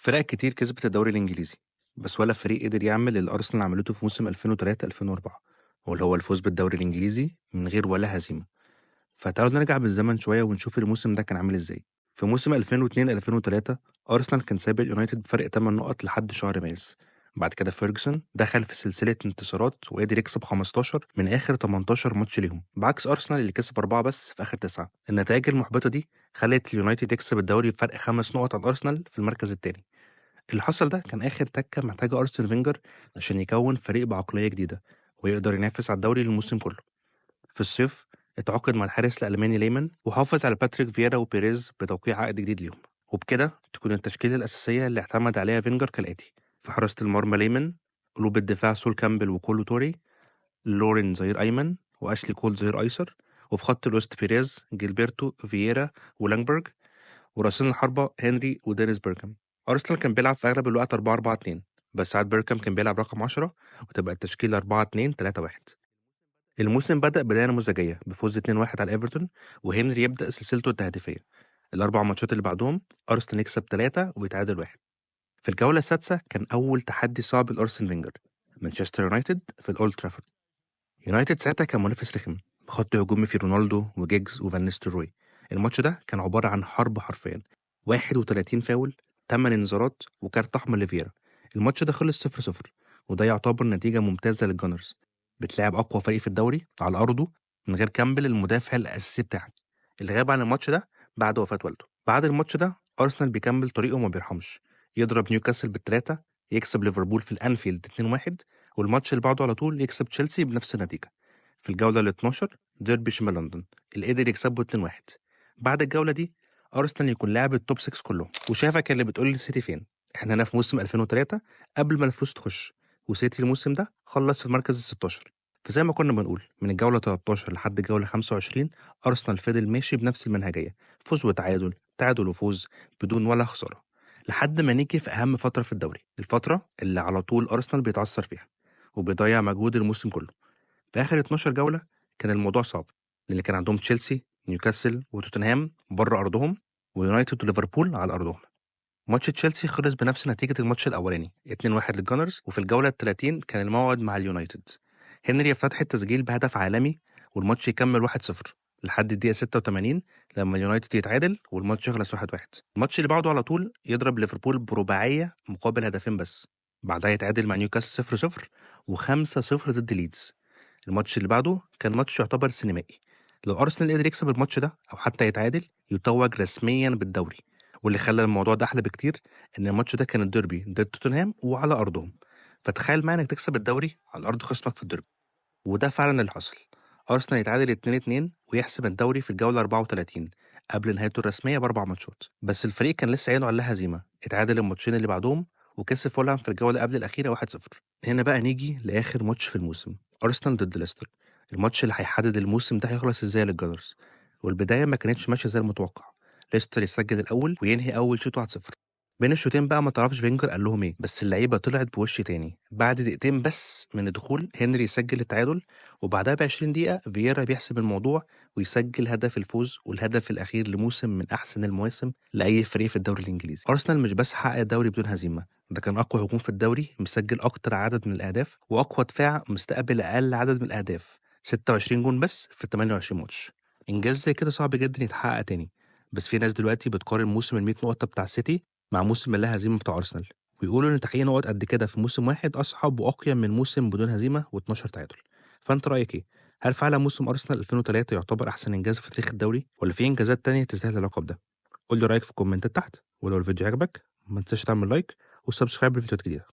فرق كتير كسبت الدوري الإنجليزي، بس ولا فريق قدر يعمل اللي أرسنال عملته في موسم 2003-2004، واللي هو الفوز بالدوري الإنجليزي من غير ولا هزيمة. فتعالوا نرجع بالزمن شوية ونشوف الموسم ده كان عامل إزاي. في موسم 2002-2003 أرسنال كان سابق اليونايتد بفرق 8 نقط لحد شهر مارس. بعد كده فيرجسون دخل في سلسلة انتصارات وقدر يكسب 15 من آخر 18 ماتش ليهم، بعكس أرسنال اللي كسب 4 بس في آخر 9. النتائج المحبطة دي خلت اليونايتد يكسب الدوري بفرق 5 نقط عن أرسنال في المركز الثاني. اللي حصل ده كان آخر تكة محتاجة أرسن فينجر عشان يكون فريق بعقلية جديدة ويقدر ينافس على الدوري الموسم كله. في الصيف اتعاقد مع الحارس الألماني ليمان وحافظ على باتريك فييرا وبيريز بتوقيع عقد جديد ليهم، وبكده تكون التشكيلة الأساسية اللي اعتمد عليها فينجر كالآتي: في حراسة المرمى ليمان، قلوب الدفاع سول كامبل وكولو توري، لورين ظهير أيمن وأشلي كول ظهير أيسر، وفي خط الوسط بيريز جيلبرتو فييرا ولانجبرج، وراسين الحربة هنري ودينيس بيركام. أرسنال كان بيلعب في أغلب الوقت 4-4-2، بس ساعات بيركام كان بيلعب رقم 10 وتبقى التشكيلة 4-2-3-1. الموسم بدأ بداية نموذجية بفوز 2-1 على إيفرتون، وهنري يبدأ سلسلته التهديفية. الأربع ماتشات اللي بعدهم أرسنال يكسب 3 ويتعادل 1. في الجولة السادسة كان أول تحدي صعب لأرسن فينجر، مانشستر يونايتد في الأولد ترافورد. يونايتد ساعتها كان منافس رخم بخط هجومي فيه رونالدو وجيجز وفان نيستلروي. الماتش ده كان عبارة عن حرب حرفيا، 31 فاول، 8 انذارات وكارت أحمر لفيرا. الماتش ده خلص 0-0، وده يعتبر نتيجة ممتازة للجانرز. بتلعب أقوى فريق في الدوري على أرضه من غير كامبل المدافع الأساسي بتاعك اللي غاب عن الماتش ده بعد وفاة والده. بعد الماتش ده أرسنال بيكمل طريقه وما بيرحمش، يضرب نيوكاسل بالتلاتة، يكسب ليفربول في الأنفيلد 2-1، والماتش اللي بعده على طول يكسب تشيلسي بنفس النتيجة. في الجولة ال 12 ديربي شمال لندن اللي قدر يكسبه 2-1. بعد الجولة دي أرسنال يكون لاعب التوب 6 كلهم. وشافك اللي بتقول لي سيتي فين؟ احنا هنا في موسم 2003 قبل ما الفلوس تخش، وسيتي الموسم ده خلص في المركز ال 16. فزي ما كنا بنقول من الجولة 13 لحد الجولة 25 أرسنال فضل ماشي بنفس المنهجية، فوز وتعادل، تعادل وفوز، بدون ولا خسارة، لحد ما نيجي في أهم فترة في الدوري، الفترة اللي على طول أرسنال بيتعثر فيها وبيضيع مجهود الموسم كله. في آخر 12 جولة كان الموضوع صعب، لأن كان عندهم تشيلسي، نيوكاسل وتوتنهام بره أرضهم، ويونايتد وليفربول على أرضهم. ماتش تشيلسي خلص بنفس نتيجة الماتش الأولاني 2-1 للجانرز، وفي الجولة ال30 كان الموعد مع اليونايتد. هنري فتح التسجيل بهدف عالمي، والماتش يكمل 1-0 لحد الدقيقة 86 لما اليونايتد يتعادل والماتش يخلص 1-1. الماتش اللي بعده على طول يضرب ليفربول برباعية مقابل هدفين بس، بعدها يتعادل مع نيوكاسل 0-0 و5-0 ضد ليدز. الماتش اللي بعده كان ماتش يعتبر سينمائي، لو أرسنال قدر يكسب الماتش ده أو حتى يتعادل يتوج رسميا بالدوري. واللي خلى الموضوع ده أحلى بكتير إن الماتش ده كان الديربي ضد توتنهام وعلى أرضهم، فتخيل معايا إنك تكسب الدوري على أرض خصمك في الديربي. وده فعلا اللي حصل. أرسنال يتعادل 2-2 ويحسم الدوري في الجولة 34 قبل نهايته الرسمية ب4 ماتشات. بس الفريق كان لسه عينه على هزيمة، اتعادل الماتشين اللي بعدهم وكسب فولهام في الجولة قبل الأخيرة 1-0. هنا بقى نيجي لآخر ماتش في الموسم، أرسنال ضد ليستر، الماتش اللي هيحدد الموسم ده هيخلص ازاي للجانرز. والبداية ما كانتش ماشية زي المتوقع، ليستر يسجل الأول وينهي أول شوط 1-0. بين الشوطين بقى ما تعرفش فينجر قال لهم ايه، بس اللعيبه طلعت بوش تاني. بعد دقيقتين بس من الدخول هنري يسجل التعادل، وبعدها ب 20 دقيقه فييرا بيحسب الموضوع ويسجل هدف الفوز والهدف الاخير لموسم من احسن المواسم لاي فريق في الدوري الانجليزي. ارسنال مش بس حقق الدوري بدون هزيمه، ده كان اقوى هجوم في الدوري مسجل اكتر عدد من الاهداف، واقوى دفاع مستقبل اقل عدد من الاهداف، 26 جون بس في 28 ماتش. انجاز زي كده صعب جدا يتحقق تاني. بس في ناس دلوقتي بتقارن موسم ال 100 نقطه بتاع السيتي مع موسم لا هزيمه بتاع ارسنال، ويقولوا ان تحقيق نقط قد كده في موسم واحد اصعب واقيم من موسم بدون هزيمه و12 تعادل. فانت رايك ايه؟ هل فعلا موسم ارسنال 2003 يعتبر احسن انجاز في تاريخ الدوري، ولا في انجازات تانية تستاهل اللقب ده؟ قول لي رايك في الكومنتات تحت، ولو الفيديو عجبك ما تنساش تعمل لايك وسبسكرايب لفيديوهات جديده.